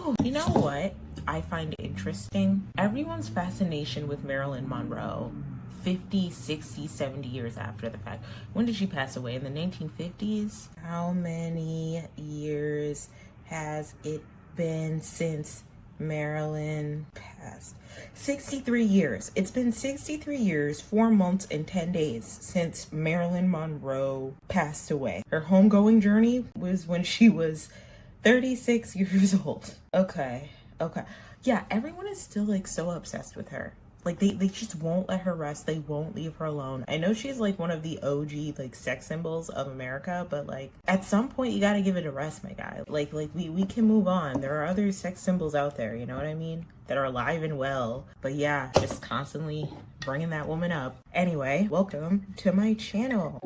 You know what I find interesting? Everyone's fascination with Marilyn Monroe 50, 60, 70 years after the fact. When did she pass away? In the 1950s? How many years has it been since Marilyn passed? 63 years. It's been 63 years, 4 months, and 10 days since Marilyn Monroe passed away. Her homegoing journey was when she was 36 years old. Okay. Yeah, everyone is still like so obsessed with her. Like they just won't let her rest. They won't leave her alone. I know she's like one of the OG like sex symbols of America, but like at some point you gotta give it a rest, my guy. Like we can move on. There are other sex symbols out there, you know what I mean? That are alive and well. But yeah, just constantly bringing that woman up. Anyway, welcome to my channel.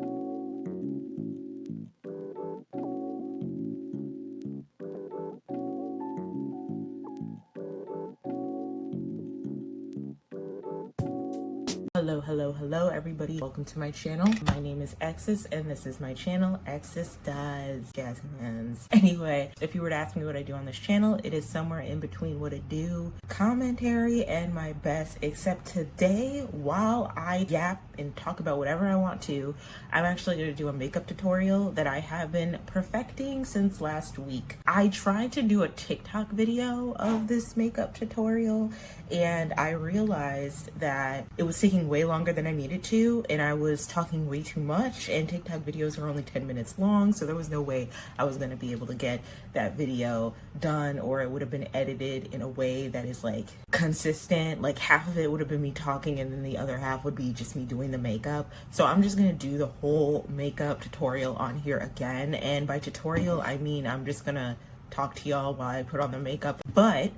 Hello everybody, welcome to my channel. My name is Exis and this is my channel, Exis Does Jasmines. Anyway, if you were to ask me what I do on this channel, it is somewhere in between what I do, commentary, and my best, except today, while I yap and talk about whatever I want to, I'm actually going to do a makeup tutorial that I have been perfecting since last week. I tried to do a TikTok video of this makeup tutorial and I realized that it was taking way longer than I needed to, and I was talking way too much, and TikTok videos are only 10 minutes long, so there was no way I was going to be able to get that video done, or it would have been edited in a way that is like consistent. Like half of it would have been me talking and then the other half would be just me doing the makeup. So I'm just going to do the whole makeup tutorial on here again, and by tutorial I mean I'm just gonna talk to y'all while I put on the makeup. But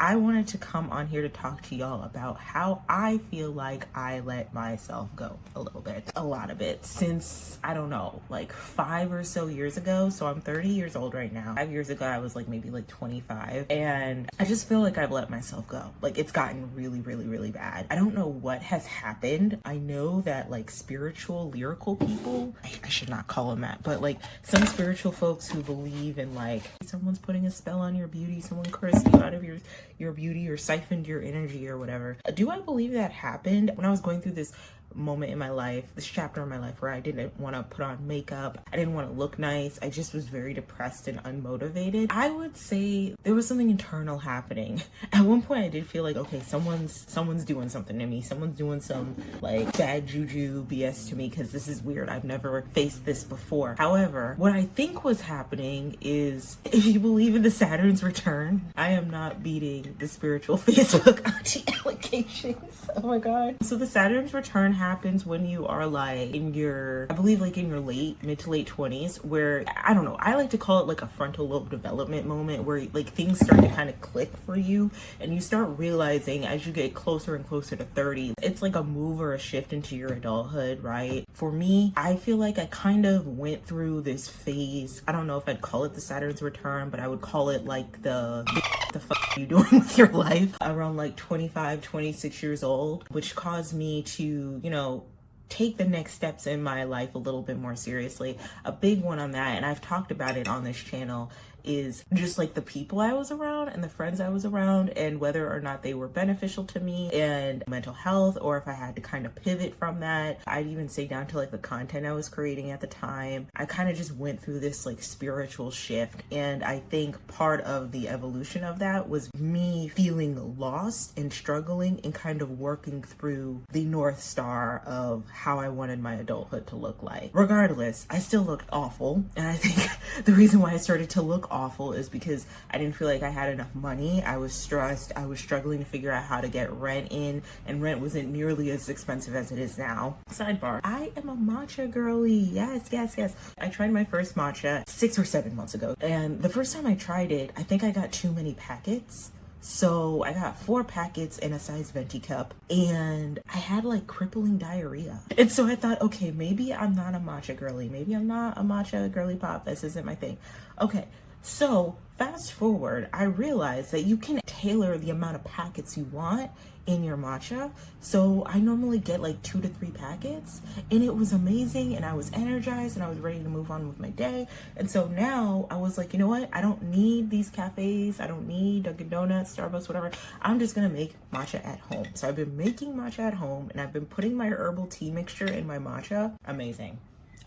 I wanted to come on here to talk to y'all about how I feel like I let myself go a little bit, a lot of it, since, I don't know, like 5 or so years ago. So I'm 30 years old right now. 5 years ago, I was like maybe like 25. And I just feel like I've let myself go. Like it's gotten really bad. I don't know what has happened. I know that like spiritual, lyrical people, I should not call them that, but like some spiritual folks who believe in like someone's putting a spell on your beauty, someone cursed you out of your beauty or siphoned your energy or whatever. Do I believe that happened? When I was going through this moment in my life, this chapter in my life where I didn't want to put on makeup, I didn't want to look nice, I just was very depressed and unmotivated, I would say there was something internal happening. At one point I did feel like, okay, someone's doing something to me, someone's doing some like bad juju BS to me, because this is weird, I've never faced this before. However, what I think was happening is, if you believe in the Saturn's return, I am not beating the spiritual Facebook auntie allegations. Oh my god. So the Saturn's return happens when you are like in your, I believe like in your mid to late 20s, where, I don't know, I like to call it like a frontal lobe development moment, where like things start to kind of click for you and you start realizing as you get closer and closer to 30, it's like a move or a shift into your adulthood, right? For me, I feel like I kind of went through this phase. I don't know if I'd call it the Saturn's return, but I would call it like the fuck are you doing with your life around like 25, 26 years old, which caused me to, you know, take the next steps in my life a little bit more seriously. A big one on that, and I've talked about it on this channel, is just like the people I was around and the friends I was around, and whether or not they were beneficial to me and mental health, or if I had to kind of pivot from that. I'd even say down to like the content I was creating at the time. I kind of just went through this like spiritual shift, and I think part of the evolution of that was me feeling lost and struggling and kind of working through the North Star of how I wanted my adulthood to look like. Regardless, I still looked awful, and I think the reason why I started to look awful is because I didn't feel like I had enough money. I was stressed. I was struggling to figure out how to get rent in, and rent wasn't nearly as expensive as it is now. Sidebar, I am a matcha girly. Yes. I tried my first matcha 6 or 7 months ago, and the first time I tried it, I think I got too many packets. So I got 4 packets in a size venti cup, and I had like crippling diarrhea. And so I thought, okay, maybe I'm not a matcha girly. Maybe I'm not a matcha girly pop. This isn't my thing. Okay. So fast forward, I realized that you can tailor the amount of packets you want in your matcha. So I normally get like 2 to 3 packets, and it was amazing, and I was energized and I was ready to move on with my day. And so now I was like, you know what? I don't need these cafes. I don't need Dunkin' Donuts, Starbucks, whatever. I'm just gonna make matcha at home. So I've been making matcha at home, and I've been putting my herbal tea mixture in my matcha. Amazing.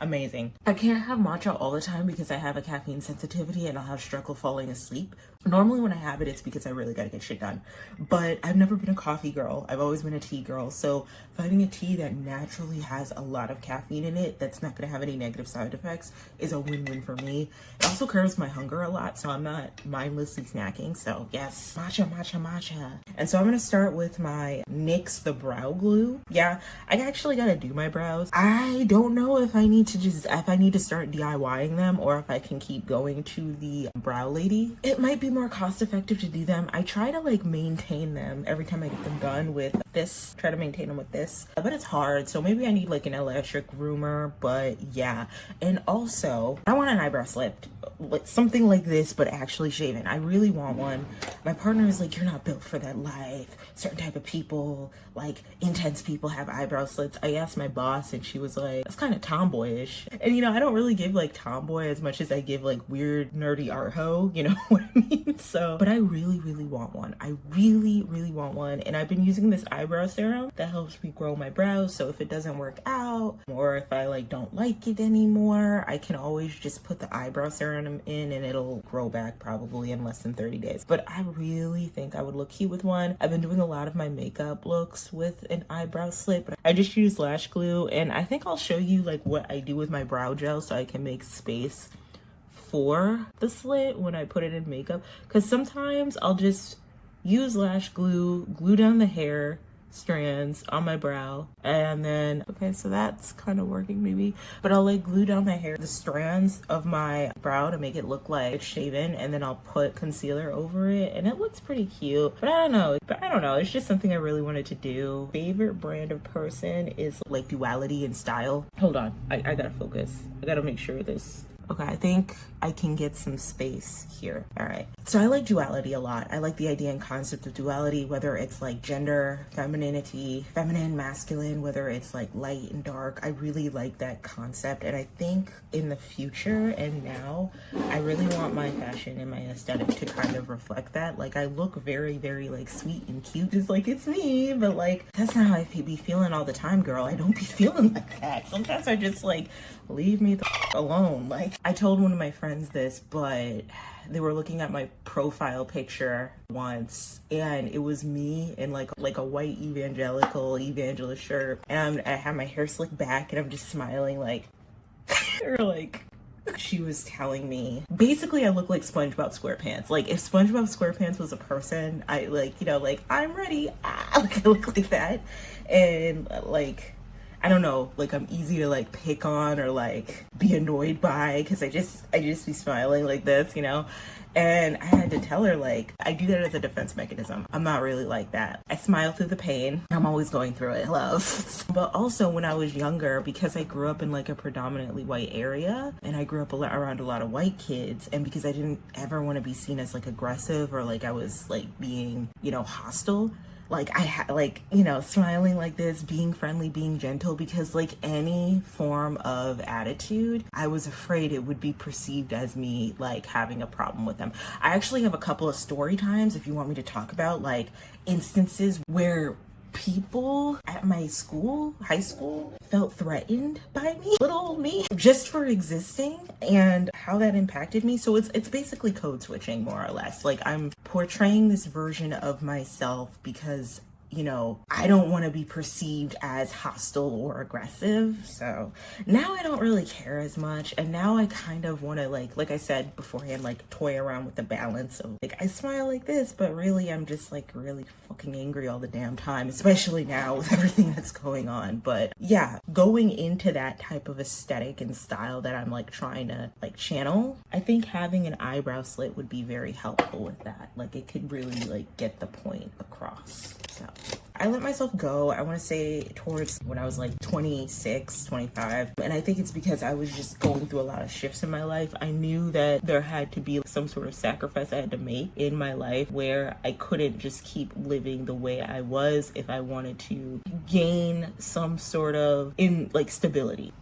Amazing. I can't have matcha all the time because I have a caffeine sensitivity and I'll have struggle falling asleep. Normally when I have it, it's because I really gotta get shit done. But I've never been a coffee girl. I've always been a tea girl. So finding a tea that naturally has a lot of caffeine in it that's not gonna have any negative side effects is a win-win for me. It also curbs my hunger a lot, so I'm not mindlessly snacking. So yes, matcha, matcha, matcha. And so I'm gonna start with my NYX the brow glue. Yeah, I actually gotta do my brows. I don't know if I need to start DIYing them or if I can keep going to the brow lady. It might be more cost effective to do them. I try to like maintain them every time I get them done with this, try to maintain them with this, but it's hard. So maybe I need like an electric groomer, but yeah. And also I want an eyebrow slip, like something like this, but actually shaven. I really want one. My partner is like, you're not built for that life. Certain type of people, like intense people, have eyebrow slits. I asked my boss and she was like, that's kind of tomboyish. And you know, I don't really give like tomboy as much as I give like weird nerdy art ho, you know what I mean? So, but I really, really want one. I really, really want one. And I've been using this eyebrow serum that helps me grow my brows. So if it doesn't work out, or if I like don't like it anymore, I can always just put the eyebrow serum in and it'll grow back probably in less than 30 days. But I really think I would look cute with one. I've been doing a lot of my makeup looks with an eyebrow slit, but I just use lash glue, and I think I'll show you like what I do with my brow gel so I can make space for the slit when I put it in makeup, because sometimes I'll just use lash glue, glue down the hair strands on my brow, and then okay, so that's kind of working maybe, but I'll like glue down the strands of my brow to make it look like it's shaven, and then I'll put concealer over it and it looks pretty cute. But I don't know, it's just something I really wanted to do. Favorite brand of person is like Duality in style. Hold on, I gotta focus. I gotta make sure this. Okay, I think I can get some space here. All right. So I like duality a lot. I like the idea and concept of duality, whether it's like gender, femininity, feminine, masculine, whether it's like light and dark. I really like that concept. And I think in the future and now, I really want my fashion and my aesthetic to kind of reflect that. Like I look very, very like sweet and cute, just like it's me, but like that's not how I be feeling all the time, girl. I don't be feeling like that. Sometimes I just like, leave me the alone. Like I told one of my friends this, but they were looking at my profile picture once and it was me in like a white evangelist shirt, and I have my hair slicked back and I'm just smiling like or like she was telling me basically I look like SpongeBob SquarePants. Like if SpongeBob SquarePants was a person, I like, you know, like I'm ready, like I look like that. And like I don't know, like I'm easy to like pick on or like be annoyed by because I just be smiling like this, you know? And I had to tell her like, I do that as a defense mechanism. I'm not really like that. I smile through the pain. I'm always going through it, love. But also when I was younger, because I grew up in like a predominantly white area and I grew up around a lot of white kids, and because I didn't ever want to be seen as like aggressive or like I was like being, you know, hostile, like I had like, you know, smiling like this, being friendly, being gentle, because like any form of attitude, I was afraid it would be perceived as me like having a problem with them. I actually have a couple of story times if you want me to talk about like instances where people at my school, high school, felt threatened by me, little old me, just for existing, and how that impacted me. So it's basically code switching more or less. Like I'm portraying this version of myself because, you know, I don't want to be perceived as hostile or aggressive. So now I don't really care as much. And now I kind of want to like I said beforehand, like toy around with the balance of like, I smile like this, but really I'm just like really fucking angry all the damn time, especially now with everything that's going on. But yeah, going into that type of aesthetic and style that I'm like trying to like channel, I think having an eyebrow slit would be very helpful with that. Like it could really like get the point across. So I let myself go, I want to say towards when I was like 26, 25. And I think it's because I was just going through a lot of shifts in my life. I knew that there had to be some sort of sacrifice I had to make in my life where I couldn't just keep living the way I was if I wanted to gain some sort of stability.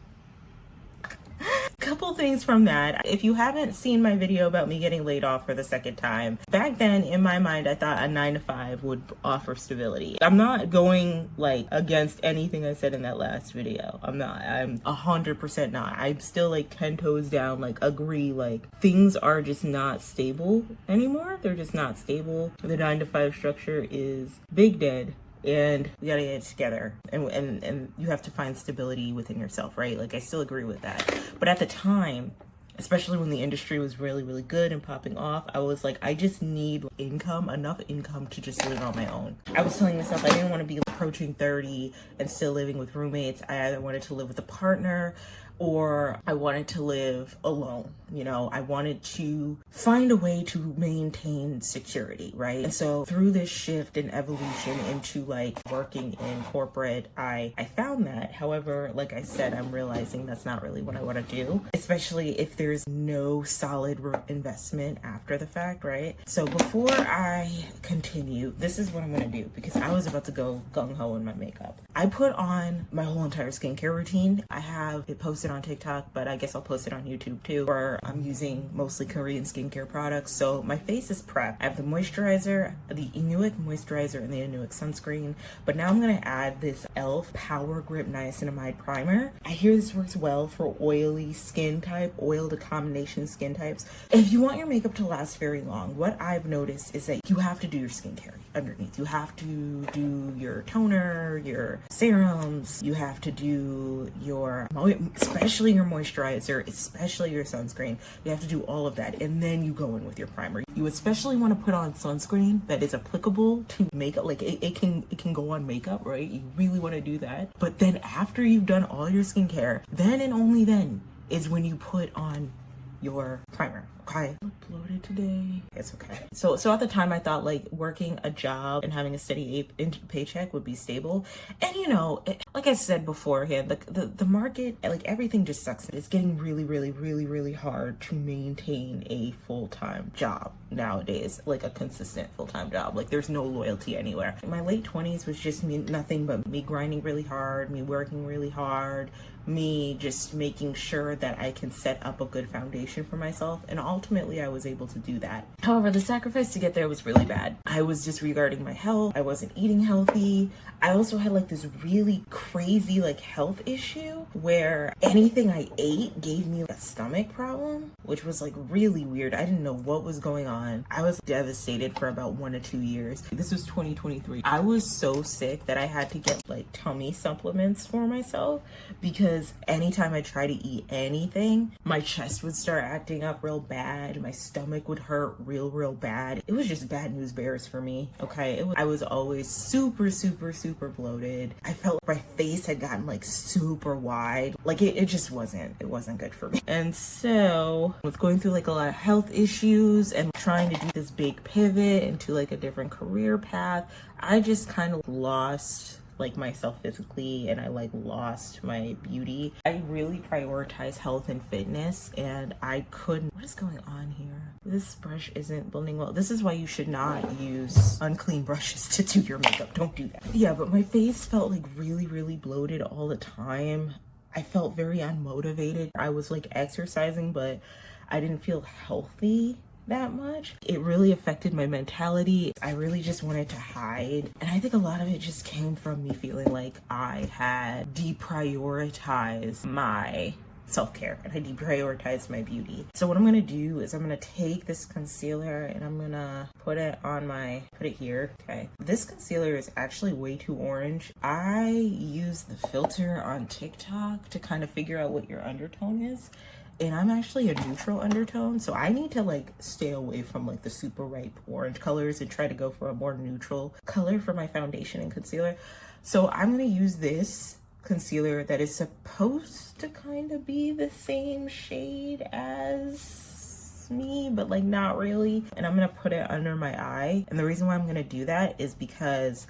Couple things from that. If you haven't seen my video about me getting laid off for the second time, back then in my mind I thought a 9-to-5 would offer stability. I'm not going like against anything I said in that last video. I'm 100% not. I'm still like 10 toes down, like agree, like things are just not stable anymore. They're just not stable. The 9-to-5 structure is big dead. And we gotta get it together, and you have to find stability within yourself, right? Like I still agree with that, but at the time, especially when the industry was really, really good and popping off, I was like, I just need enough income to just live on my own. I was telling myself I didn't want to be approaching 30 and still living with roommates. I either wanted to live with a partner or I wanted to live alone. You know, I wanted to find a way to maintain security, right? And so through this shift and evolution into like working in corporate, I found that. However, like I said, I'm realizing that's not really what I want to do, especially if there's no solid investment after the fact, right? So before I continue, this is what I'm going to do, because I was about to go gung-ho in my makeup. I put on my whole entire skincare routine. I have it posted on TikTok, but I guess I'll post it on YouTube too, where I'm using mostly Korean skincare products. So my face is prepped. I have the moisturizer, the Inuit moisturizer, and the Inuit sunscreen. But now I'm going to add this e.l.f. Power Grip Niacinamide Primer. I hear this works well for oily skin type, oil to combination skin types. If you want your makeup to last very long, what I've noticed is that you have to do your skincare underneath. You have to do your toner, your serums, you have to do your, especially your moisturizer, especially your sunscreen. You have to do all of that, and then you go in with your primer. You especially want to put on sunscreen that is applicable to makeup. Like it can go on makeup, right? You really want to do that. But then after you've done all your skincare, then and only then is when you put on your primer. Okay, I'm bloated today. It's okay. So at the time I thought like working a job and having a steady paycheck would be stable. And you know, like I said beforehand, the market, like everything just sucks. It's getting really, really, really, really hard to maintain a full-time job nowadays, like a consistent full-time job. Like there's no loyalty anywhere. My late 20s was just nothing but me grinding really hard, me working really hard, me just making sure that I can set up a good foundation for myself, and ultimately I was able to do that. However, the sacrifice to get there was really bad. I was disregarding my health. I wasn't eating healthy. I also had like this really crazy like health issue where anything I ate gave me a stomach problem, which was like really weird. I didn't know what was going on. I was devastated for about 1 to 2 years. This was 2023. I was so sick that I had to get like tummy supplements for myself, because anytime I try to eat anything, my chest would start acting up real bad. My stomach would hurt real bad. It was just bad news bears for me. Okay, I was always super bloated. I felt like my face had gotten like super wide. Like it just wasn't good for me. And so with going through like a lot of health issues and trying to do this big pivot into like a different career path, I just kind of lost like myself physically, and I like lost my beauty. I really prioritize health and fitness, and I couldn't. What is going on here? This brush isn't blending well. This is why you should not use unclean brushes to do your makeup. Don't do that. Yeah, but my face felt like really bloated all the time. I felt very unmotivated. I was like exercising, but I didn't feel healthy that much. It really affected my mentality. I really just wanted to hide. And I think a lot of it just came from me feeling like I had deprioritized my self-care and I deprioritized my beauty. So what I'm gonna do is I'm gonna take this concealer and I'm gonna put it here. Okay. This concealer is actually way too orange. I use the filter on TikTok to kind of figure out what your undertone is. And I'm actually a neutral undertone, so I need to like stay away from like the super ripe orange colors and try to go for a more neutral color for my foundation and concealer. So I'm gonna use this concealer that is supposed to kind of be the same shade as me, but like not really. And I'm gonna put it under my eye. And the reason why I'm gonna do that is because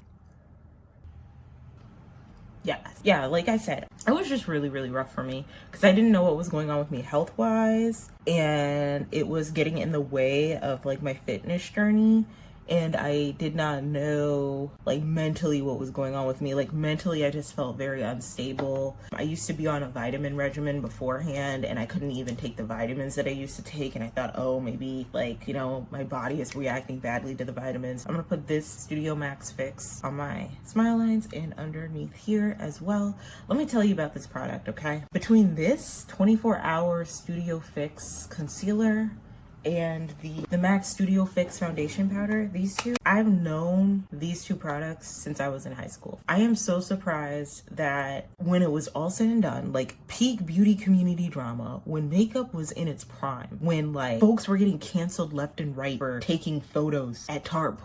Yeah, like I said, it was just really, really rough for me because I didn't know what was going on with me health-wise, and it was getting in the way of like my fitness journey. And I did not know like mentally what was going on with me. Like mentally, I just felt very unstable. I used to be on a vitamin regimen beforehand, and I couldn't even take the vitamins that I used to take. And I thought, oh, maybe like, you know, my body is reacting badly to the vitamins. I'm gonna put this Studio Max Fix on my smile lines and underneath here as well. Let me tell you about this product, okay? Between this 24-hour Studio Fix concealer and the MAC Studio Fix foundation powder, these two, I've known these two products since I was in high school. I am so surprised that when it was all said and done, like peak beauty community drama, when makeup was in its prime, when like folks were getting canceled left and right for taking photos at Tarte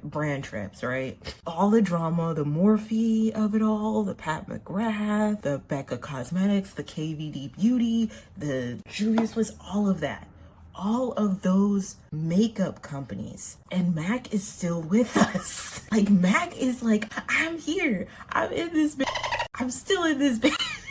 brand trips, right? All the drama, the Morphe of it all, the Pat McGrath, the Becca Cosmetics, the KVD Beauty, the Juvia's Bliss, all of that. All of those makeup companies, and MAC is still with us. Like MAC is like, I'm here, I'm in this I'm still in this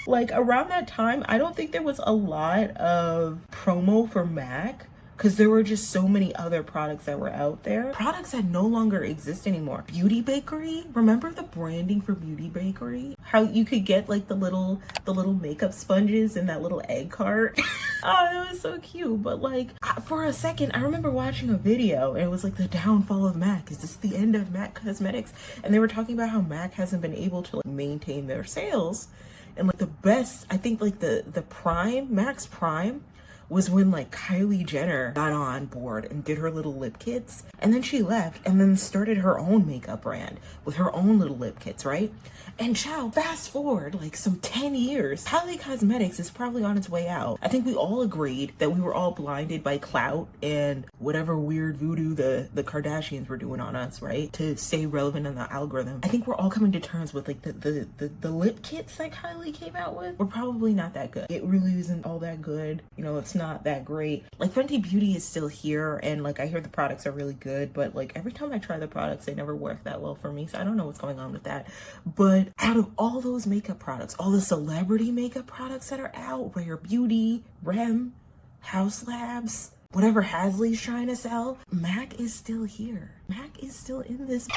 Like around that time, I don't think there was a lot of promo for MAC because there were just so many other products that were out there. Products that no longer exist anymore. Beauty Bakery, remember the branding for Beauty Bakery? How you could get like the little makeup sponges in that little egg cart. Oh, it was so cute. But like for a second, I remember watching a video and it was like the downfall of MAC. Is this the end of MAC Cosmetics? And they were talking about how MAC hasn't been able to like maintain their sales. And like the best, I think like the prime, MAC's prime, was when like Kylie Jenner got on board and did her little lip kits, and then she left and then started her own makeup brand with her own little lip kits, right? And child, fast forward like some 10 years, Kylie Cosmetics is probably on its way out. I think we all agreed that we were all blinded by clout and whatever weird voodoo the Kardashians were doing on us, right? To stay relevant in the algorithm. I think we're all coming to terms with like the lip kits that Kylie came out with were probably not that good. It really isn't all that good. You know, it's not that great. Like Fenty Beauty is still here, and like I hear the products are really good, but like every time I try the products, they never work that well for me. So I don't know what's going on with that. But out of all those makeup products, all the celebrity makeup products that are out, Rare Beauty, Rem, House Labs, whatever Hasley's trying to sell, MAC is still here. MAC is still in this.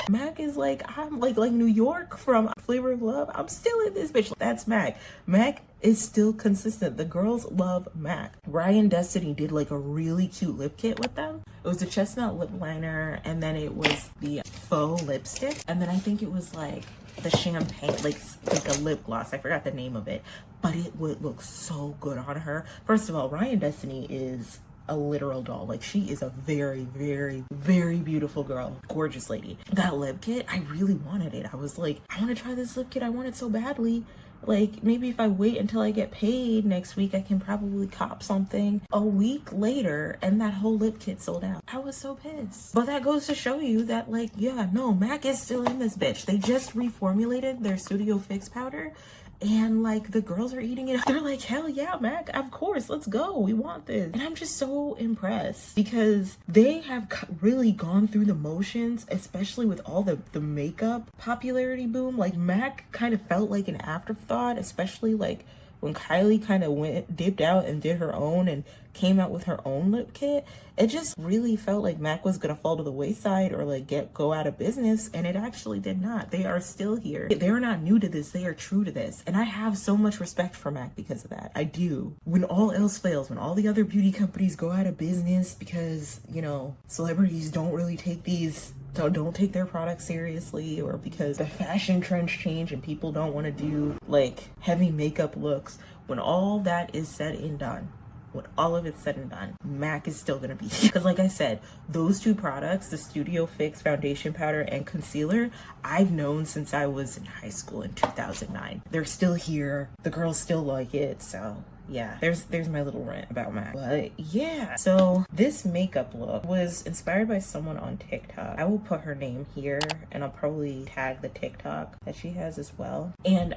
MAC is like, I'm like New York from Flavor of Love. I'm still in this bitch. That's MAC. MAC is still consistent. The girls love MAC. Ryan Destiny did like a really cute lip kit with them. It was a chestnut lip liner, and then it was the faux lipstick, and then I think it was like the champagne, like a lip gloss. I forgot the name of it, but it would look so good on her. First of all, Ryan Destiny is a literal doll. Like she is a very, very, very beautiful girl, gorgeous lady. That lip kit, I really wanted it. I was like, I want to try this lip kit. I want it so badly. Like maybe if I wait until I get paid next week, I can probably cop something. A week later, and that whole lip kit sold out. I was so pissed. But that goes to show you that like, yeah, no, MAC is still in this bitch. They just reformulated their Studio Fix powder, and like the girls are eating it. They're like, hell yeah, MAC, of course, let's go, we want this. And I'm just so impressed because they have really gone through the motions, especially with all the makeup popularity boom. Like MAC kind of felt like an afterthought, especially like when Kylie kind of dipped out and did her own and came out with her own lip kit. It just really felt like MAC was gonna fall to the wayside or like go out of business, and it actually did not. They are still here. They're not new to this. They are true to this, and I have so much respect for MAC because of that. I do. When all else fails, when all the other beauty companies go out of business because, you know, celebrities don't really take don't take their products seriously, or because the fashion trends change and people don't want to do like heavy makeup looks, when all that is said and done, when all of it's said and done, MAC is still gonna be here. Because like I said, those two products, the Studio Fix foundation powder and concealer, I've known since I was in high school in 2009. They're still here. The girls still like it. So yeah, there's my little rant about MAC. But yeah, so this makeup look was inspired by someone on TikTok. I will put her name here, and I'll probably tag the TikTok that she has as well. And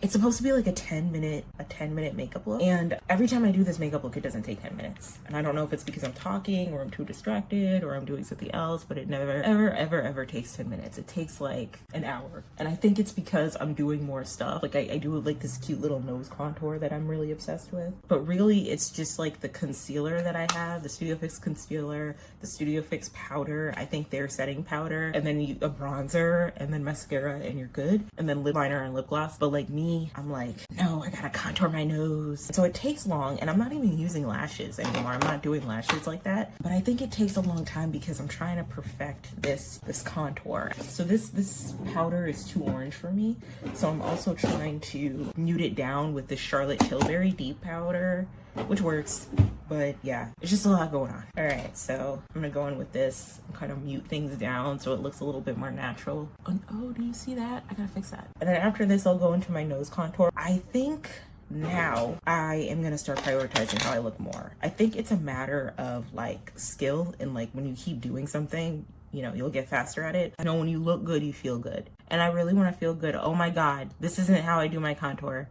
it's supposed to be like a 10-minute makeup look. And every time I do this makeup look, it doesn't take 10 minutes. And I don't know if it's because I'm talking or I'm too distracted or I'm doing something else, but it never ever takes 10 minutes. It takes like an hour. And I think it's because I'm doing more stuff. Like I do like this cute little nose contour that I'm really obsessed with. But really it's just like the concealer that I have, the Studio Fix concealer, the Studio Fix powder, I think they're setting powder, and then a bronzer, and then mascara, and you're good. And then lip liner and lip gloss. But like me, I'm like, no, I gotta contour my nose. So it takes long, and I'm not even using lashes anymore. I'm not doing lashes like that. But I think it takes a long time because I'm trying to perfect this contour. So this powder is too orange for me. So I'm also trying to nude it down with the Charlotte Tilbury deep powder, which works. But yeah, it's just a lot going on. All right, so I'm gonna go in with this and kind of mute things down so it looks a little bit more natural. Oh, do you see that? I gotta fix that. And then after this, I'll go into my nose contour. I think now I am gonna start prioritizing how I look more. I think it's a matter of like skill, and like when you keep doing something, you know, you'll get faster at it. I know when you look good, you feel good. And I really want to feel good. Oh my God, this isn't how I do my contour.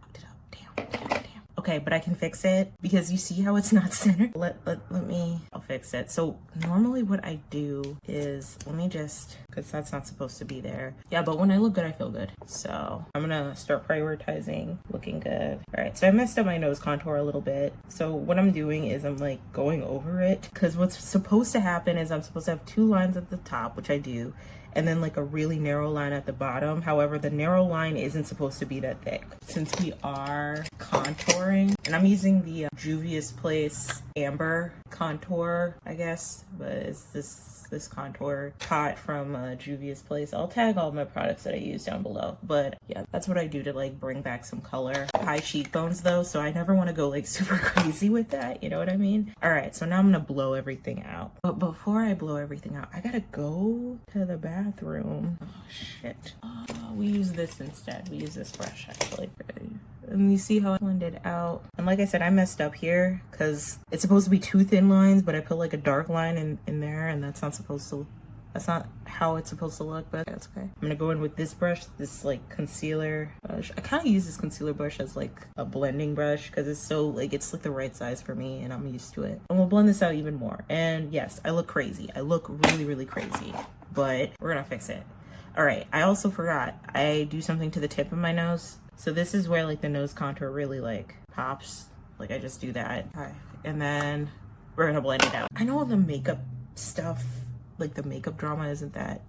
Damn. Okay, but I can fix it because you see how it's not centered? I'll fix it. So normally what I do is, because that's not supposed to be there. Yeah, but when I look good, I feel good. So I'm gonna start prioritizing looking good. All right, so I messed up my nose contour a little bit. So what I'm doing is I'm like going over it, because what's supposed to happen is I'm supposed to have 2 lines at the top, which I do, and then like a really narrow line at the bottom. However, the narrow line isn't supposed to be that thick. Since we are contouring, and I'm using the Juvia's Place Amber contour, I guess, but it's this contour pot from Juvia's Place. I'll tag all my products that I use down below. But yeah, that's what I do to like bring back some color. High cheekbones though, so I never want to go like super crazy with that, you know what I mean? All right, so now I'm gonna blow everything out. But before I blow everything out, I gotta go to the bathroom. Oh shit. We use this instead. We use this brush actually. And you see how I blended out. And like I said, I messed up here because it's supposed to be 2 thin lines, but I put like a dark line in there, and that's not how it's supposed to look, but that's okay. I'm gonna go in with this brush, this like concealer brush. I kind of use this concealer brush as like a blending brush because it's like the right size for me and I'm used to it. And we'll blend this out even more. And yes, I look crazy. I look really crazy, but we're gonna fix it. All right, I also forgot, I do something to the tip of my nose. So this is where like the nose contour really like pops. Like I just do that. All right. And then we're gonna blend it out. I know the makeup stuff, like the makeup drama isn't that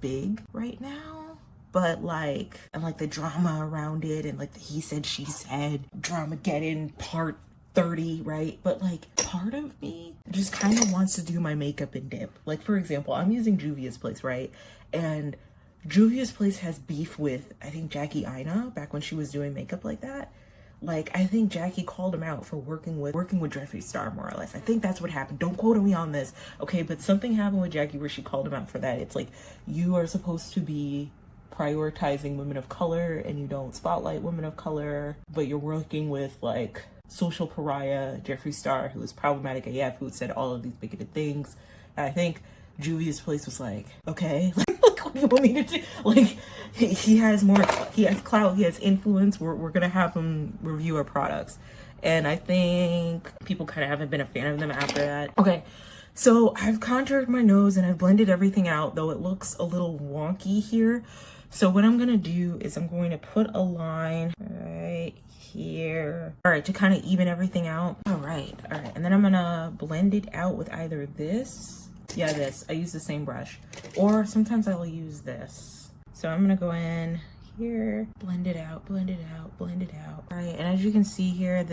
big right now, but like, and like the drama around it and like the he said, she said, Dramageddon part 30, right? But like part of me just kind of wants to do my makeup in dip. Like for example, I'm using Juvia's Place, right? And Juvia's Place has beef with, I think, Jackie Aina back when she was doing makeup like that. Like, I think Jackie called him out for working with Jeffree Star, more or less. I think that's what happened. Don't quote me on this, okay? But something happened with Jackie where she called him out for that. It's like, you are supposed to be prioritizing women of color and you don't spotlight women of color, but you're working with like social pariah Jeffree Star, who is problematic AF, who said all of these bigoted things. And I think Juvia's Place was like, okay, like what do you want me to do? Like, he has clout, he has influence, we're gonna have him review our products. And I think people kind of haven't been a fan of them after that. Okay, so I've contoured my nose and I've blended everything out, though it looks a little wonky here. So what I'm gonna do is I'm going to put a line right here. All right, to kind of even everything out. All right, and then I'm gonna blend it out with either this, this, I use the same brush, or sometimes I'll use this. So I'm gonna go in here, blend it out. All right, and as you can see here,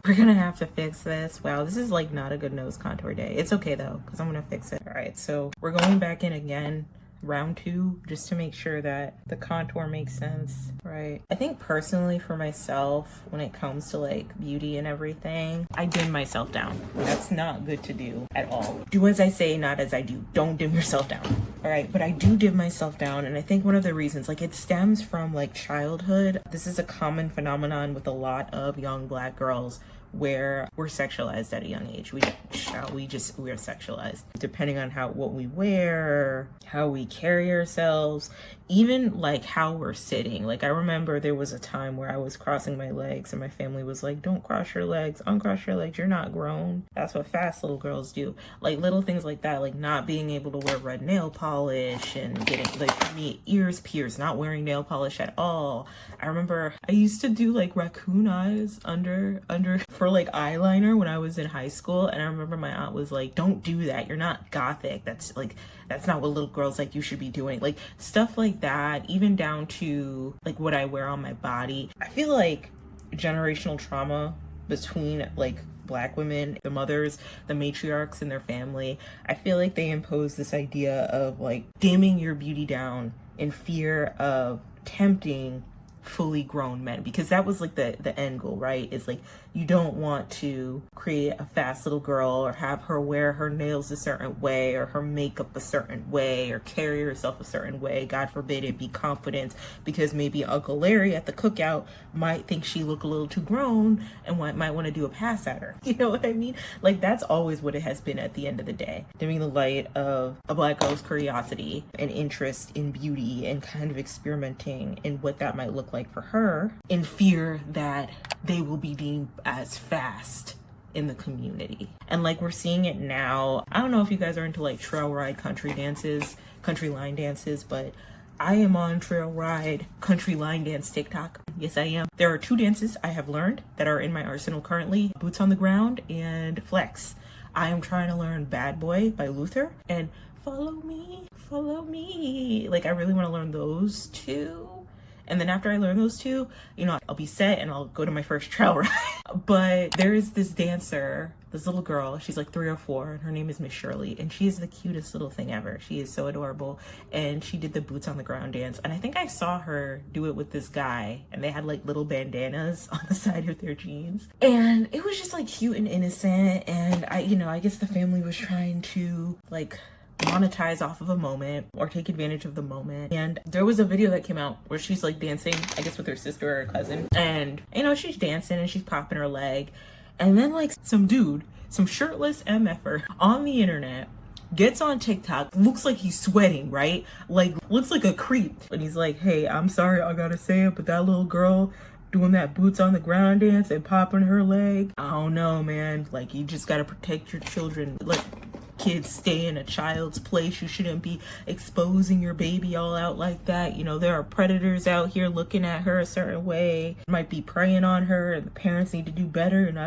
we're gonna have to fix this. Wow, this is like not a good nose contour day. It's okay though, because I'm gonna fix it. All right, so we're going back in again round 2 just to make sure that the contour makes sense, right? I think personally for myself, when it comes to like beauty and everything, I dim myself down. That's not good to do at all. Do as I say, not as I do. Don't dim yourself down, all right? But I do dim myself down, and I think one of the reasons, like, it stems from like childhood. This is a common phenomenon with a lot of young Black girls where we're sexualized at a young age. We're sexualized depending on what we wear, how we carry ourselves, even like how we're sitting. Like, I remember there was a time where I was crossing my legs and my family was like, don't cross your legs, uncross your legs, you're not grown. That's what fast little girls do. Like little things like that, like not being able to wear red nail polish and getting, like, for me, ears pierced, not wearing nail polish at all. I remember I used to do like raccoon eyes under for like eyeliner when I was in high school, and I remember my aunt was like, don't do that, you're not gothic, that's not what little girls like you should be doing. Like stuff like that, even down to like what I wear on my body. I feel like generational trauma between like Black women, the mothers, the matriarchs in their family, I feel like they impose this idea of like dimming your beauty down in fear of tempting fully grown men, because that was like the end goal, right? It's like you don't want to create a fast little girl or have her wear her nails a certain way or her makeup a certain way or carry herself a certain way. God forbid it be confident, because maybe Uncle Larry at the cookout might think she look a little too grown and might want to do a pass at her. You know what I mean? Like that's always what it has been at the end of the day. Dimming the light of a Black girl's curiosity and interest in beauty and kind of experimenting in what that might look like for her, in fear that they will be deemed as fast in the community. And like we're seeing it now. I don't know if you guys are into like trail ride country line dances, but I am on trail ride country line dance TikTok. Yes, I am. There are 2 dances I have learned that are in my arsenal currently: boots on the ground and flex. I am trying to learn Bad Boy by Luther and follow me. Like I really want to learn those 2. And then after I learn those 2, you know, I'll be set and I'll go to my first trail ride. But there is this dancer, this little girl, she's like 3 or 4, and her name is Miss Shirley, and she is the cutest little thing ever. She is so adorable. And she did the boots on the ground dance. And I think I saw her do it with this guy, and they had like little bandanas on the side of their jeans. And it was just like cute and innocent. And I guess the family was trying to like monetize off of a moment or take advantage of the moment. And there was a video that came out where she's like dancing, I guess with her sister or her cousin, and she's dancing and she's popping her leg, and then like some shirtless MFer on the internet gets on TikTok, looks like he's sweating, right? Like looks like a creep, and he's like, hey, I'm sorry I gotta say it, but that little girl doing that boots on the ground dance and popping her leg, I don't know, man. Like, you just gotta protect your children. Like, kids stay in a child's place. You shouldn't be exposing your baby all out like that. You know, there are predators out here looking at her a certain way, might be preying on her, and the parents need to do better, and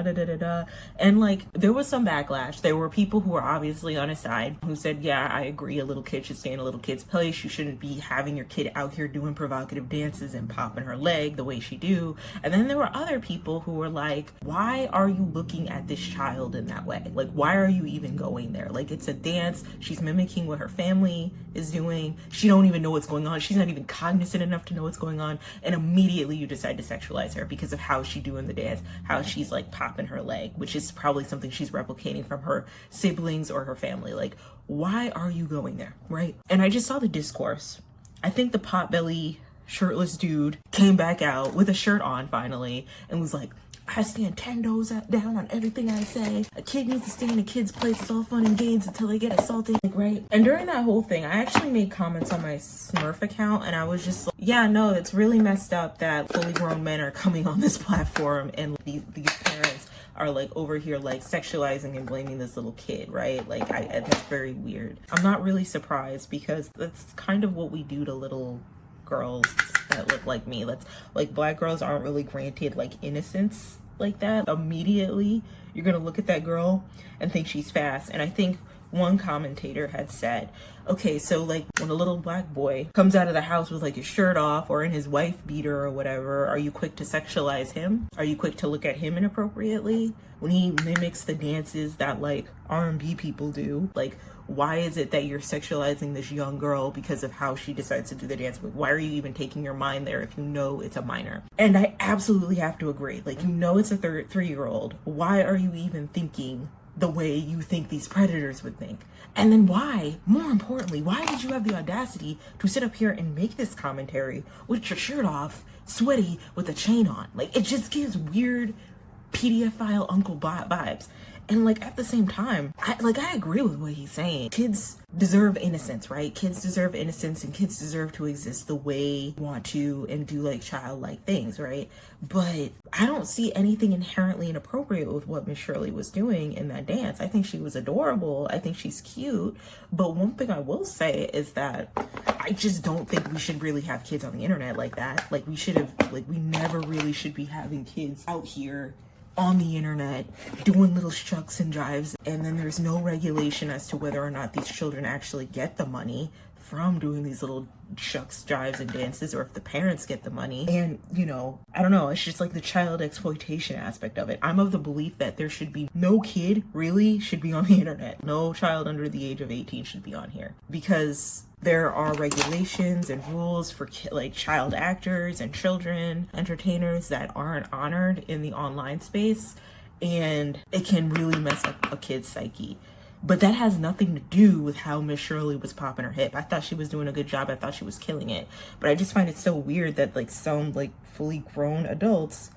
And like, there was some backlash. There were people who were obviously on his side who said, yeah, I agree, a little kid should stay in a little kid's place. You shouldn't be having your kid out here doing provocative dances and popping her leg the way she do. And then there were other people who were like, why are you looking at this child in that way? Like, why are you even going there? Like, it's a dance. She's mimicking what her family is doing. She don't even know what's going on. She's not even cognizant enough to know what's going on. And immediately you decide to sexualize her because of how she doing the dance, how she's like popping her leg, which is probably something she's replicating from her siblings or her family. Like, why are you going there, right? And I just saw the discourse. I think the potbelly shirtless dude came back out with a shirt on finally and was like, I stand 10 toes down on everything I say. A kid needs to stay in a kid's place. It's all fun and games until they get assaulted, like, right? And during that whole thing, I actually made comments on my Smurf account, and I was just like, yeah, no, it's really messed up that fully grown men are coming on this platform, and these parents are like over here like sexualizing and blaming this little kid, right? Like, that's very weird. I'm not really surprised, because that's kind of what we do to little girls that look like me. That's like, Black girls aren't really granted like innocence like that. Immediately you're gonna look at that girl and think she's fast. And I think one commentator had said, okay, so like when a little black boy comes out of the house with like his shirt off or in his wife beater or whatever, are you quick to sexualize him? Are you quick to look at him inappropriately? When he mimics the dances that like R&B people do, like why is it that you're sexualizing this young girl because of how she decides to do the dance? Why are you even taking your mind there if you know it's a minor? And I absolutely have to agree. Like, you know it's a 3-year-old. Why are you even thinking the way you think these predators would think? And then why, more importantly, why did you have the audacity to sit up here and make this commentary with your shirt off, sweaty, with a chain on? Like, it just gives weird pedophile Uncle Bot vibes. And like at the same time, I agree with what he's saying. Kids deserve innocence, right? Kids deserve innocence, and kids deserve to exist the way they want to and do like childlike things, right? But I don't see anything inherently inappropriate with what Miss Shirley was doing in that dance. I think she was adorable. I think she's cute. But one thing I will say is that I just don't think we should really have kids on the internet like that. Like we never really should be having kids out here on the internet doing little shucks and jives, and then there's no regulation as to whether or not these children actually get the money from doing these little shucks, jives, and dances, or if the parents get the money. And you know, I don't know, it's just like the child exploitation aspect of it. I'm of the belief that there should be no kid really should be on the internet. No child under the age of 18 should be on here, because there are regulations and rules for like child actors and children entertainers that aren't honored in the online space, and it can really mess up a kid's psyche. But that has nothing to do with how Miss Shirley was popping her hip. I thought she was doing a good job. I thought she was killing it. But I just find it so weird that like some like fully grown adults,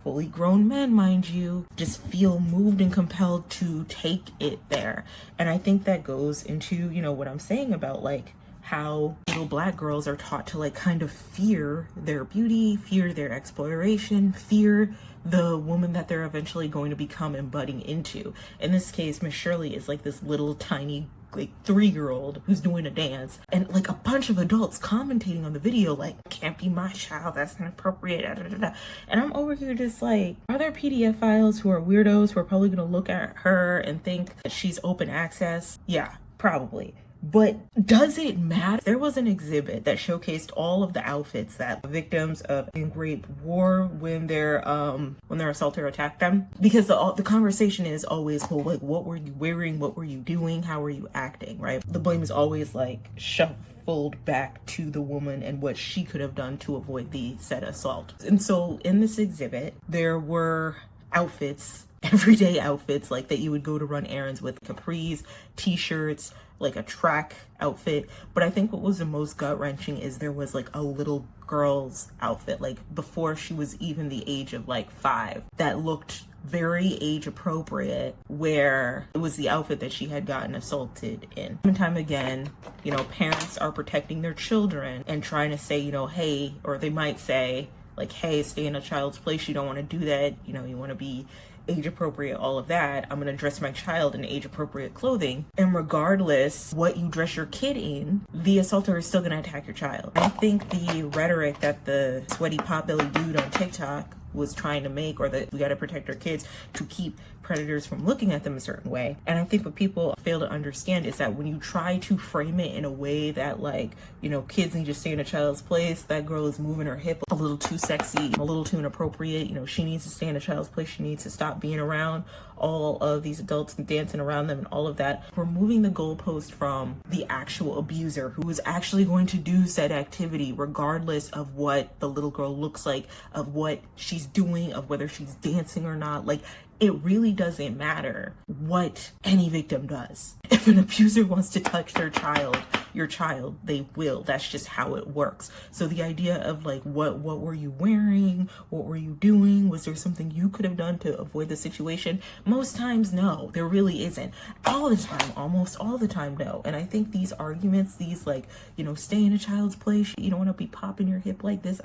fully grown men, mind you, just feel moved and compelled to take it there. And I think that goes into, you know, what I'm saying about like how little black girls are taught to like kind of fear their beauty, fear their exploration, fear the woman that they're eventually going to become and budding into. In this case, Miss Shirley is like this little tiny like 3-year-old who's doing a dance, and like a bunch of adults commentating on the video like, can't be my child, that's inappropriate, da, da, da, da. And I'm over here just like, are there pedophiles who are weirdos who are probably gonna look at her and think that she's open access? Yeah, probably. But does it matter? There was an exhibit that showcased all of the outfits that victims of rape wore when their assaulter attacked them. Because the conversation is always, well, like, what were you wearing? What were you doing? How were you acting, right? The blame is always like shuffled back to the woman and what she could have done to avoid the said assault. And so in this exhibit, there were outfits, everyday outfits, like that you would go to run errands with, capris, t-shirts, like a track outfit. But I think what was the most gut-wrenching is there was like a little girl's outfit, like before she was even the age of like 5, that looked very age appropriate, where it was the outfit that she had gotten assaulted in. Time and time again, you know, parents are protecting their children and trying to say, you know, hey, or they might say like, hey, stay in a child's place, you don't want to do that, you know, you want to be age appropriate, all of that. I'm gonna dress my child in age appropriate clothing. And regardless what you dress your kid in, the assaulter is still gonna attack your child. I think the rhetoric that the sweaty potbelly dude on TikTok was trying to make, or that we got to protect our kids to keep predators from looking at them a certain way. And I think what people fail to understand is that when you try to frame it in a way that like, you know, kids need to stay in a child's place, that girl is moving her hip a little too sexy, a little too inappropriate, you know, she needs to stay in a child's place, she needs to stop being around all of these adults and dancing around them and all of that. We're moving the goalpost from the actual abuser who is actually going to do said activity regardless of what the little girl looks like, of what she's doing, of whether she's dancing or not. Like, it really doesn't matter what any victim does. If an abuser wants to touch their child, your child, they will. That's just how it works. So the idea of like, what were you wearing? What were you doing? Was there something you could have done to avoid the situation? Most times, no, there really isn't. All the time, almost all the time, no. And I think these arguments, these like, you know, stay in a child's place, you don't want to be popping your hip like this,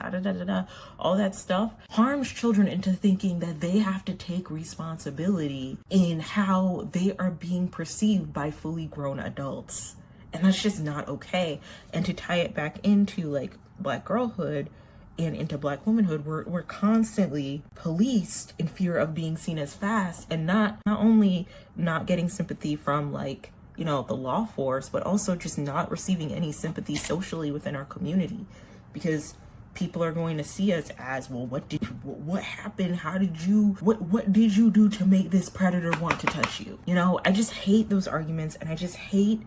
all that stuff harms children into thinking that they have to take responsibility in how they are being perceived by fully grown adults. And that's just not okay. And to tie it back into like Black girlhood and into Black womanhood, we're constantly policed in fear of being seen as fast, and not only not getting sympathy from like you know, the law force, but also just not receiving any sympathy socially within our community, because people are going to see us as, well, what happened? How did you, what did you do to make this predator want to touch you? You know, I just hate those arguments, and I just hate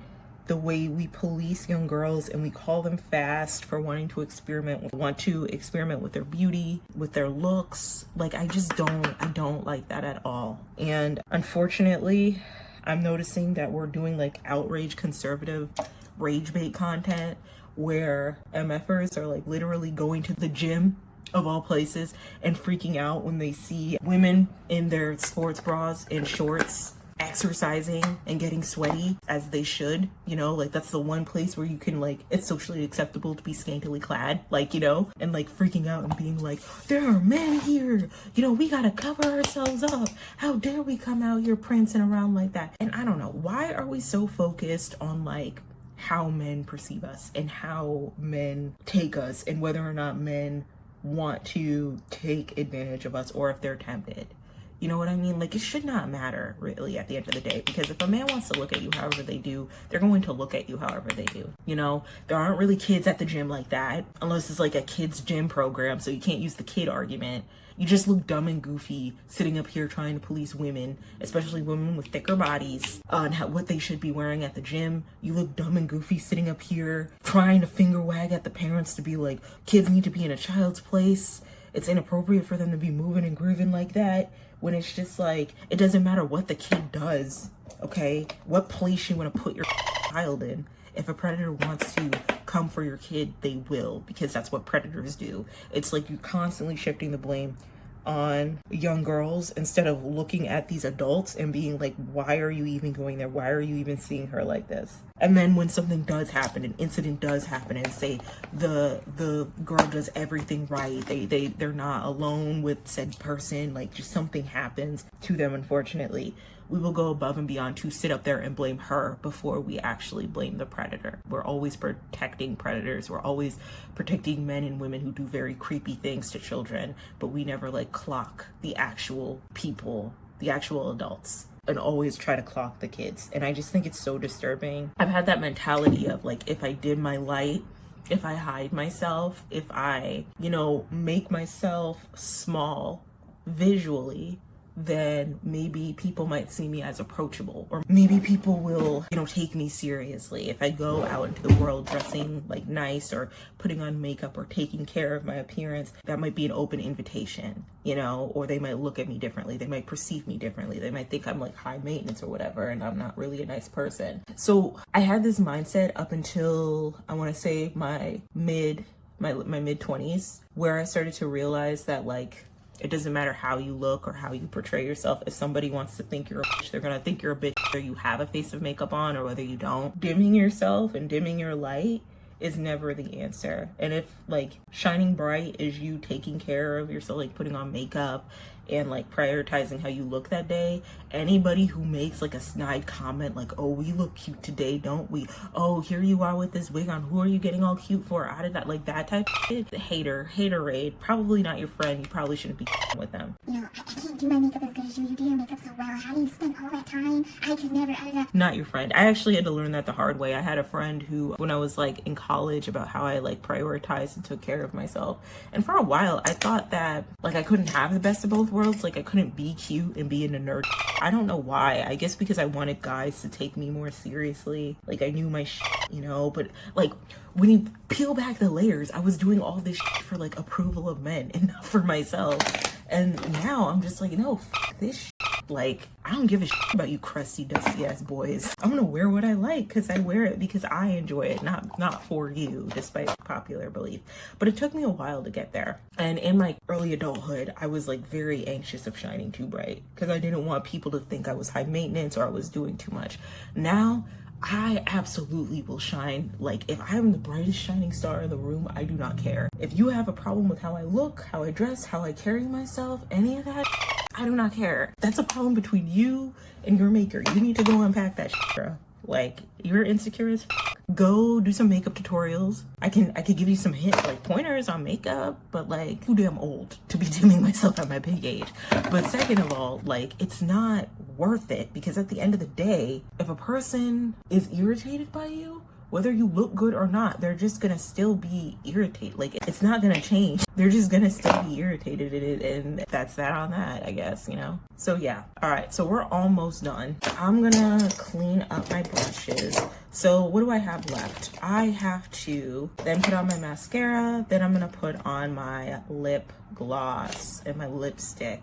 the way we police young girls and we call them fast for wanting to want to experiment with their beauty, with their looks. Like, I don't like that at all. And unfortunately, I'm noticing that we're doing like outrage conservative rage bait content where MFers are like literally going to the gym of all places and freaking out when they see women in their sports bras and shorts exercising and getting sweaty as they should. You know, like, that's the one place where you can, like, it's socially acceptable to be scantily clad, like, you know, and like freaking out and being like, there are men here, you know, we gotta cover ourselves up, how dare we come out here prancing around like that. And I don't know, why are we so focused on like how men perceive us and how men take us and whether or not men want to take advantage of us or if they're tempted? You know what I mean? Like, it should not matter really at the end of the day, because if a man wants to look at you however they do, they're going to look at you however they do. You know, there aren't really kids at the gym like that, unless it's like a kids gym program, so you can't use the kid argument. You just look dumb and goofy sitting up here trying to police women, especially women with thicker bodies, on what they should be wearing at the gym. You look dumb and goofy sitting up here trying to finger wag at the parents to be like, kids need to be in a child's place. It's inappropriate for them to be moving and grooving like that. When it's just like, it doesn't matter what the kid does, okay? What place you want to put your child in. If a predator wants to come for your kid, they will, because that's what predators do. It's like you're constantly shifting the blame on young girls instead of looking at these adults and being like, why are you even going there? Why are you even seeing her like this? And then when something does happen, an incident does happen, and say the girl does everything right, they're not alone with said person, like just something happens to them, unfortunately, we will go above and beyond to sit up there and blame her before we actually blame the predator. We're always protecting predators. We're always protecting men and women who do very creepy things to children, but we never like clock the actual people, the actual adults, and always try to clock the kids. And I just think it's so disturbing. I've had that mentality of like, if I dim my light, if I hide myself, if I, you know, make myself small visually, then maybe people might see me as approachable, or maybe people will, you know, take me seriously. If I go out into the world dressing like nice or putting on makeup or taking care of my appearance, that might be an open invitation, you know, or they might look at me differently. They might perceive me differently. They might think I'm like high maintenance or whatever, and I'm not really a nice person. So I had this mindset up until, I want to say my mid 20s, where I started to realize that like, it doesn't matter how you look or how you portray yourself. If somebody wants to think you're a bitch, they're gonna think you're a bitch whether you have a face of makeup on or whether you don't. Dimming yourself and dimming your light is never the answer. And if like shining bright is you taking care of yourself, like putting on makeup and like prioritizing how you look that day, anybody who makes like a snide comment like, oh, we look cute today, don't we? Oh, here you are with this wig on, who are you getting all cute for? Out of that, like that type of shit. Haterade, probably not your friend. You probably shouldn't be with them. You know, I can't do my makeup as good as you. You do your makeup so well. How do you spend all that time? I could never. Not your friend. I actually had to learn that the hard way. I had a friend who, when I was like in college, about how I like prioritized and took care of myself. And for a while, I thought that like I couldn't have the best of both worlds. Like I couldn't be cute and be into nerd. I don't know why. I guess because I wanted guys to take me more seriously. Like I knew my shit, you know, but like when you peel back the layers, I was doing all this shit for like approval of men and not for myself. And now I'm just like, no, fuck this shit. Like, I don't give a shit about you crusty, dusty ass boys. I'm gonna wear what I like because I wear it because I enjoy it, not for you, despite popular belief. But it took me a while to get there. And in my early adulthood, I was like very anxious of shining too bright because I didn't want people to think I was high maintenance or I was doing too much. Now, I absolutely will shine. Like if I'm the brightest shining star in the room, I do not care. If you have a problem with how I look, how I dress, how I carry myself, any of that, I do not care. That's a problem between you and your maker. You need to go unpack that shit, bro. Like, you're insecure as fuck. go do some makeup tutorials. I could give you some like pointers on makeup, but like too damn old to be deeming myself at my big age. But second of all, like it's not worth it, because at the end of the day, if a person is irritated by you, whether you look good or not, they're just gonna still be irritated. Like it's not gonna change. They're just gonna still be irritated in it, and that's that on that, I guess, you know? So yeah, all right, so we're almost done. I'm gonna clean up my brushes. So what do I have left? I have to then put on my mascara, then I'm gonna put on my lip gloss and my lipstick.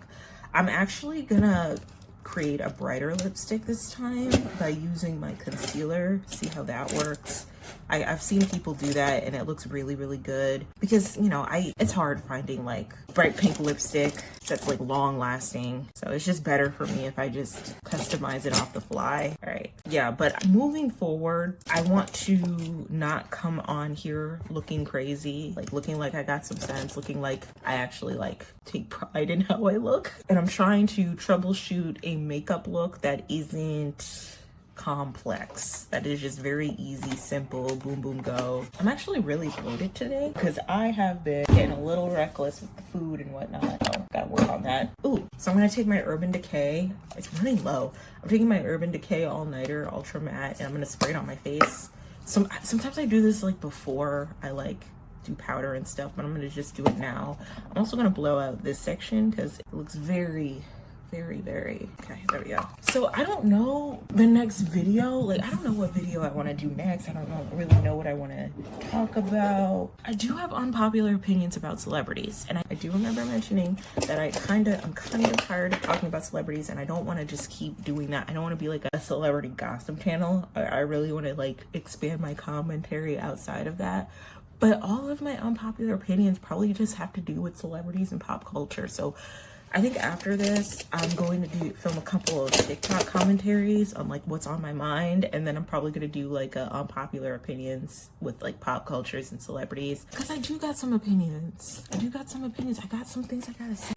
I'm actually gonna create a brighter lipstick this time by using my concealer. See how that works. I've seen people do that and it looks really, really good, because you know, it's hard finding like bright pink lipstick that's like long lasting. So it's just better for me if I just customize it off the fly. All right, yeah, but moving forward, I want to not come on here looking crazy, like looking like I got some sense, looking like I actually like take pride in how I look. And I'm trying to troubleshoot a makeup look that isn't complex, that is just very easy, simple, boom boom go. I'm actually really bloated today because I have been getting a little reckless with the food and whatnot. Oh, gotta work on that. Ooh, so I'm gonna take my Urban Decay, it's running low. I'm taking my Urban Decay All Nighter Ultra Matte and I'm gonna spray it on my face. Sometimes I do this like before I like do powder and stuff, but I'm gonna just do it now. I'm also gonna blow out this section because it looks very okay, there we go. So I don't know the next video, like I don't know what video I want to do next. I don't really know what I want to talk about. I do have unpopular opinions about celebrities, and I do remember mentioning that I'm kind of tired of talking about celebrities, and I don't want to just keep doing that. I don't want to be like a celebrity gossip channel. I really want to like expand my commentary outside of that. But all of my unpopular opinions probably just have to do with celebrities and pop culture. So I think after this, I'm going to film a couple of TikTok commentaries on like what's on my mind. And then I'm probably going to do like unpopular opinions with like pop cultures and celebrities. Because I do got some opinions. I got some things I gotta say.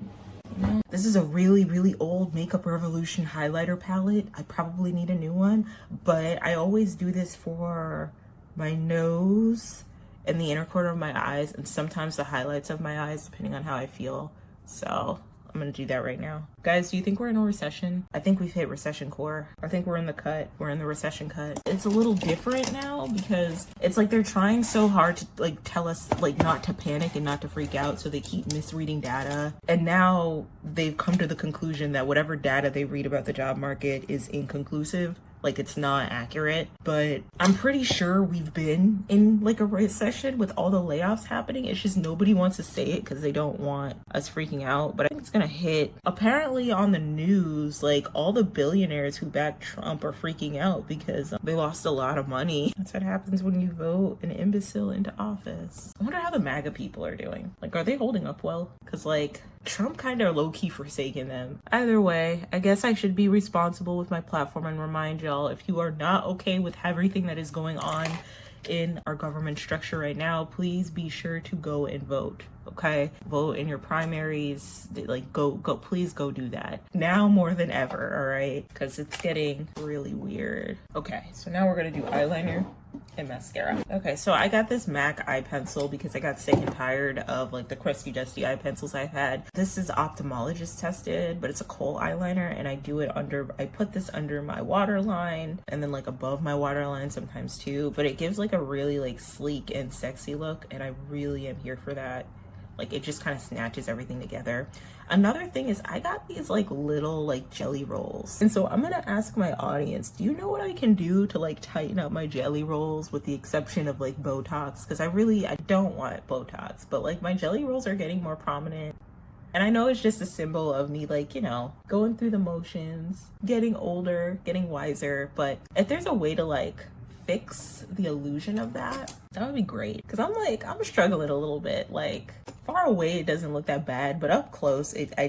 You know? This is a really, really old Makeup Revolution highlighter palette. I probably need a new one. But I always do this for my nose and the inner corner of my eyes. And sometimes the highlights of my eyes, depending on how I feel. So I'm gonna do that right now. Guys, do you think we're in a recession? I think we've hit recession core. I think we're in the cut. We're in the recession cut. It's a little different now because it's like they're trying so hard to like tell us like not to panic and not to freak out, so they keep misreading data. And now they've come to the conclusion that whatever data they read about the job market is inconclusive. Like it's not accurate. But I'm pretty sure we've been in like a recession with all the layoffs happening. It's just nobody wants to say it because they don't want us freaking out. But I think it's gonna hit. Apparently on the news, like all the billionaires who backed Trump are freaking out because they lost a lot of money. That's what happens when you vote an imbecile into office. I wonder how the MAGA people are doing. Like, are they holding up well? Because like Trump kind of low-key forsaken them. Either way, I guess I should be responsible with my platform and remind y'all, if you are not okay with everything that is going on in our government structure right now, please be sure to go and vote. Okay, vote in your primaries. Like please go do that now more than ever. All right, because it's getting really weird. Okay, so now we're gonna do eyeliner and mascara. Okay, so I got this MAC eye pencil because I got sick and tired of like the crusty dusty eye pencils I've had. This is ophthalmologist tested, but it's a kohl eyeliner, and I put this under my waterline and then like above my waterline sometimes too, but it gives like a really like sleek and sexy look, and I really am here for that. Like it just kind of snatches everything together. Another thing is I got these like little like jelly rolls. And so I'm gonna ask my audience, do you know what I can do to like tighten up my jelly rolls, with the exception of like Botox? Because I don't want Botox, but like my jelly rolls are getting more prominent. And I know it's just a symbol of me like, you know, going through the motions, getting older, getting wiser. But if there's a way to like fix the illusion of that would be great, because I'm struggling a little bit. Like far away it doesn't look that bad, but up close I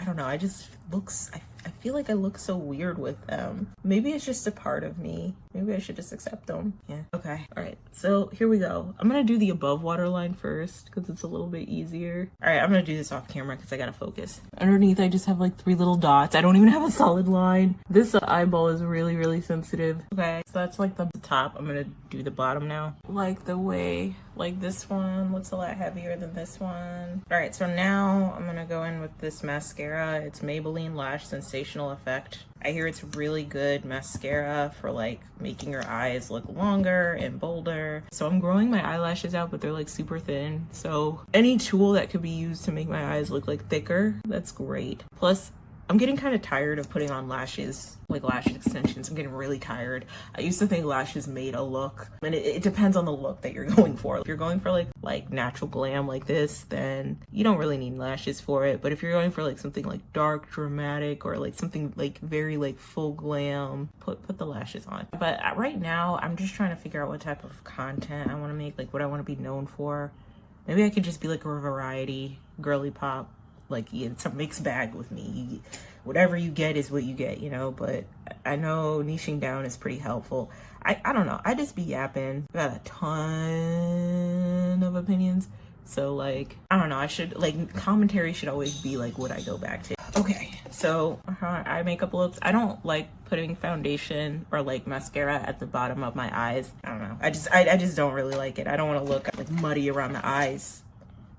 don't know, I feel like I look so weird with them. Maybe it's just a part of me. Maybe I should just accept them. Yeah. Okay. All right. So here we go. I'm going to do the above waterline first because it's a little bit easier. All right. I'm going to do this off camera because I got to focus. Underneath, I just have like 3 little dots. I don't even have a solid line. This eyeball is really, really sensitive. Okay. So that's like the top. I'm going to do the bottom now. Like the way, like this one looks a lot heavier than this one. All right. So now I'm going to go in with this mascara. It's Maybelline Lash Sensational Effect. I hear it's really good mascara for like making your eyes look longer and bolder. So I'm growing my eyelashes out, but they're like super thin. So any tool that could be used to make my eyes look like thicker, that's great. Plus, I'm getting kind of tired of putting on lashes, like lash extensions. I'm getting really tired. I used to think lashes made a look, and it depends on the look that you're going for. If you're going for like natural glam like this, then you don't really need lashes for it. But if you're going for like something like dark, dramatic, or like something like very like full glam, put the lashes on. But right now, I'm just trying to figure out what type of content I want to make, like what I want to be known for. Maybe I could just be like a variety, girly pop. Like, it's a mixed bag with me. Whatever you get is what you get, you know, but I know niching down is pretty helpful. I don't know. I just be yapping. I got a ton of opinions. So, like, I don't know. I should, like, commentary should always be, like, what I go back to. Okay, so eye makeup looks. I don't like putting foundation or, like, mascara at the bottom of my eyes. I don't know. I just don't really like it. I don't want to look, like, muddy around the eyes.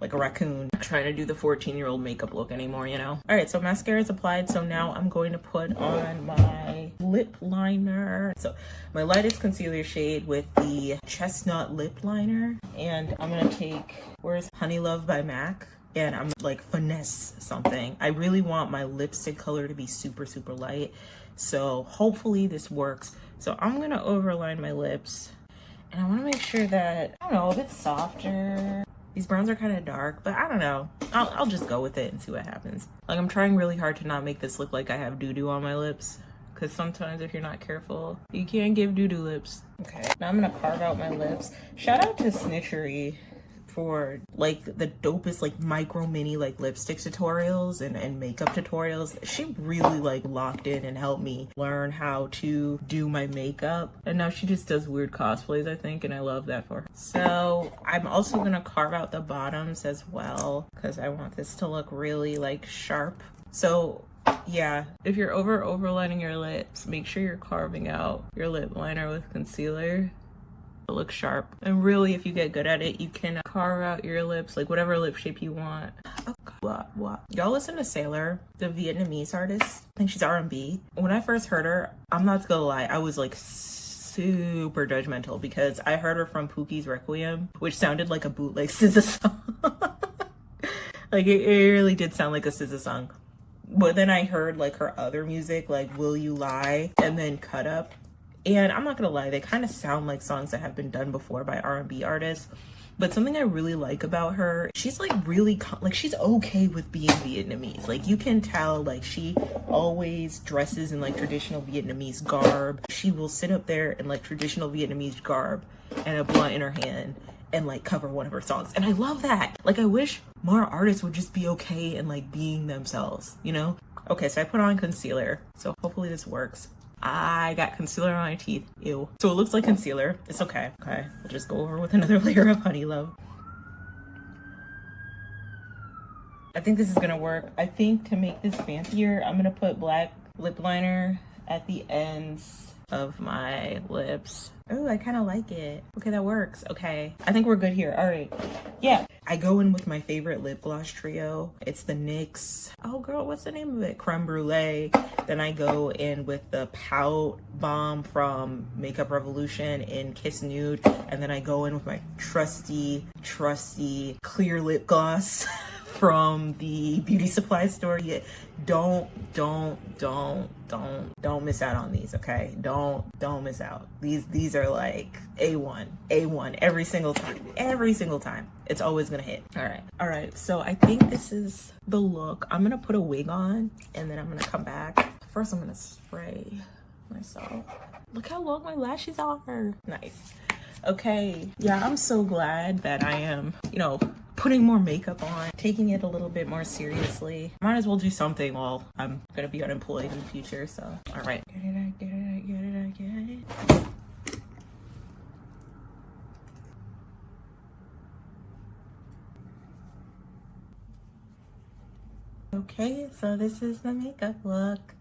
Like a raccoon. I'm trying to do the 14-year-old makeup look anymore, you know? All right, so mascara is applied. So now I'm going to put on my lip liner. So my lightest concealer shade with the chestnut lip liner. And I'm gonna take, where's Honey Love by MAC? And I'm like finesse something. I really want my lipstick color to be super, super light. So hopefully this works. So I'm gonna overline my lips. And I wanna make sure that, I don't know, a bit softer. These browns are kind of dark, but I don't know. I'll just go with it and see what happens. Like, I'm trying really hard to not make this look like I have doo-doo on my lips. Because sometimes if you're not careful, you can't give doo-doo lips. Okay, now I'm going to carve out my lips. Shout out to Snitchery for like the dopest like micro mini like lipstick tutorials and makeup tutorials. She really like locked in and helped me learn how to do my makeup, and now she just does weird cosplays, I think, and I love that for her. So I'm also gonna carve out the bottoms as well because I want this to look really like sharp. So yeah, if you're overlining your lips, make sure you're carving out your lip liner with concealer. Look sharp. And really, if you get good at it, you can carve out your lips like whatever lip shape you want. What? Y'all listen to Sailor, the Vietnamese artist? I think she's R&B. When I first heard her, I'm not gonna lie, I was like super judgmental because I heard her from Pookie's Requiem, which sounded like a bootleg SZA song. Like it really did sound like a SZA song. But then I heard like her other music, like Will You Lie and then Cut Up. And I'm not gonna lie, they kind of sound like songs that have been done before by R&B artists. But something I really like about her, she's like really, like she's okay with being Vietnamese. Like you can tell, like she always dresses in like traditional Vietnamese garb. She will sit up there in like traditional Vietnamese garb and a blunt in her hand and like cover one of her songs. And I love that. Like I wish more artists would just be okay and like being themselves, you know? Okay, so I put on concealer. So hopefully this works. I got concealer on my teeth. Ew. So it looks like concealer. It's okay. Okay. We'll just go over with another layer of Honey Love. I think this is gonna work. I think to make this fancier, I'm gonna put black lip liner at the ends of my lips. Oh, I kind of like it. Okay, that works. Okay, I think we're good here. All right. Yeah, I go in with my favorite lip gloss trio. It's the NYX, oh girl, what's the name of it? Creme Brulee. Then I go in with the Pout Bomb from Makeup Revolution in Kiss Nude. And then I go in with my trusty clear lip gloss from the beauty supply store. Yeah, don't miss out on these, okay? Don't miss out. These are like A1 every single time. It's always gonna hit. All right, so I think this is the look. I'm gonna put a wig on and then I'm gonna come back. First I'm gonna spray myself. Look how long my lashes are. Nice. Okay, yeah, I'm so glad that I am, you know, putting more makeup on, taking it a little bit more seriously. Might as well do something while I'm gonna be unemployed in the future, so. All right. Get it. Okay, so this is the makeup look.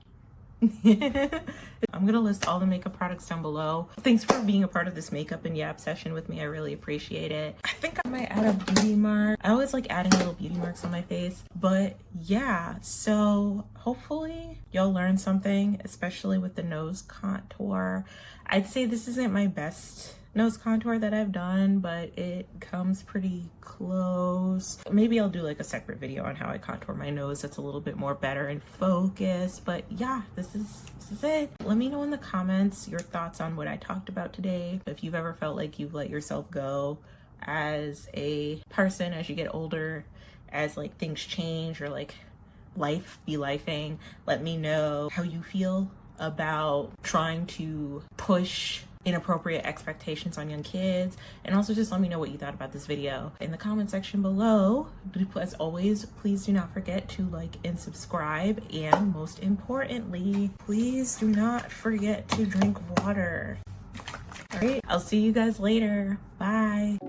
I'm gonna list all the makeup products down below. Thanks for being a part of this makeup and yap session with me. I really appreciate it. I think I might add a beauty mark. I always like adding little beauty marks on my face. But yeah, so hopefully y'all learned something, especially with the nose contour. I'd say this isn't my best nose contour that I've done, but it comes pretty close. Maybe I'll do like a separate video on how I contour my nose that's a little bit more better and focused. But yeah, this is it. Let me know in the comments your thoughts on what I talked about today. If you've ever felt like you've let yourself go as a person as you get older, as like things change or like life be lifing, let me know how you feel about trying to push inappropriate expectations on young kids, and also just let me know what you thought about this video in the comment section below. As always, please do not forget to like and subscribe, and most importantly, please do not forget to drink water. All right, I'll see you guys later. Bye.